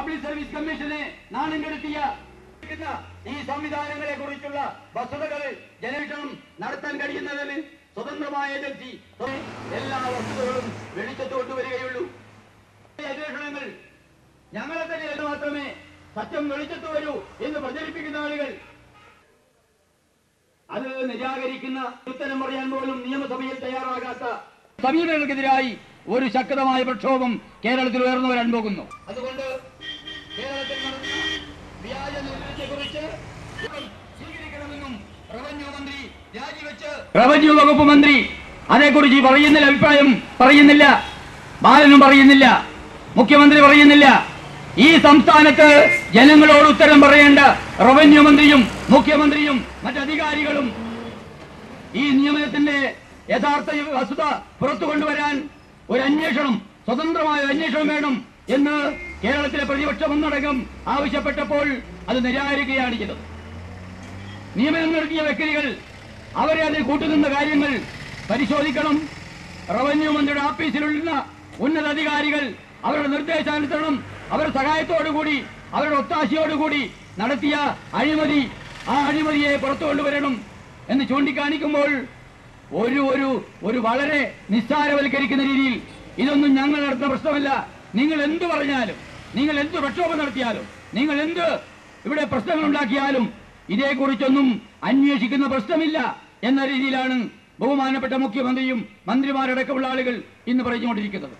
Public service കമ്മീഷനെ നാണം കെടുത്തിയ ഈ സംവിധാനങ്ങളെ കുറിച്ചുള്ള വസ്തുതകൾ ജനവീക്ഷണം നടത്താൻ കഴിയുന്നതിന് സ്വതന്ത്രമായ ഏജൻസി എല്ലാ വസ്തുതകളും വെളിച്ചത്ത് കൊണ്ടുവരികയുള്ളൂ. അന്വേഷണങ്ങൾ ഞങ്ങളെ തന്നെ മാത്രമേ സത്യം വെളിച്ചത്ത് വരൂ എന്ന് പ്രചരിപ്പിക്കുന്ന ആളുകൾ അത് നിരാകരിക്കുന്ന ഉത്തരം പറയാൻ പോലും നിയമസഭയിൽ തയ്യാറാകാത്ത സമീപനങ്ങൾക്കെതിരായി ഒരു ശക്തമായ പ്രക്ഷോഭം കേരളത്തിൽ ഉയർന്നു വരാൻ പോകുന്നു. അതുകൊണ്ട് കേരളത്തിൽ നടന്ന വ്യാജ നിയമത്തെക്കുറിച്ച് സ്വീകരിക്കണമെന്നും റവന്യൂ വകുപ്പ് മന്ത്രി അതേക്കുറിച്ച് പറയുന്നില്ല, അഭിപ്രായം പറയുന്നില്ല, ബാലനും പറയുന്നില്ല, മുഖ്യമന്ത്രി പറയുന്നില്ല. ഈ സംസ്ഥാനത്ത് ജനങ്ങളോട് ഉത്തരം പറയേണ്ട റവന്യൂ മന്ത്രിയും മുഖ്യമന്ത്രിയും മറ്റധികാരികളും ഈ നിയമനത്തിന്റെ യഥാർത്ഥ വസ്തുത പുറത്തു കൊണ്ടുവരാൻ ഒരു അന്വേഷണം, സ്വതന്ത്രമായ അന്വേഷണം വേണം എന്ന് കേരളത്തിലെ പ്രതിപക്ഷം ഒന്നടങ്കം ആവശ്യപ്പെട്ടപ്പോൾ അത് നിരാകരിക്കുകയാണ് ചെയ്തത്. നിയമനം നടത്തിയ വ്യക്തികൾ അവരെ അതിൽ കൂട്ടുനിന്ന കാര്യങ്ങൾ പരിശോധിക്കണം. റവന്യൂ മന്ത്രിയുടെ ഓഫീസിലുള്ള ഉന്നത അധികാരികൾ അവരുടെ നിർദ്ദേശാനുസരണം അവരുടെ സഹായത്തോടുകൂടി അവരുടെ ഒത്താശയോടുകൂടി നടത്തിയ അഴിമതി, ആ അഴിമതിയെ പുറത്തു കൊണ്ടുവരണം എന്ന് ചൂണ്ടിക്കാണിക്കുമ്പോൾ ഒരു വളരെ നിസ്സാരവൽക്കരിക്കുന്ന രീതിയിൽ ഇതൊന്നും ഞങ്ങൾ നടത്തുന്ന പ്രശ്നമല്ല, നിങ്ങൾ എന്ത് പറഞ്ഞാലും, നിങ്ങൾ എന്ത് പ്രക്ഷോഭം നടത്തിയാലും, നിങ്ങൾ എന്ത് ഇവിടെ പ്രശ്നങ്ങൾ ഉണ്ടാക്കിയാലും ഇതേക്കുറിച്ചൊന്നും അന്വേഷിക്കുന്ന പ്രശ്നമില്ല എന്ന രീതിയിലാണ് ബഹുമാനപ്പെട്ട മുഖ്യമന്ത്രിയും മന്ത്രിമാരടക്കമുള്ള ആളുകൾ ഇന്ന് പറഞ്ഞുകൊണ്ടിരിക്കുന്നത്.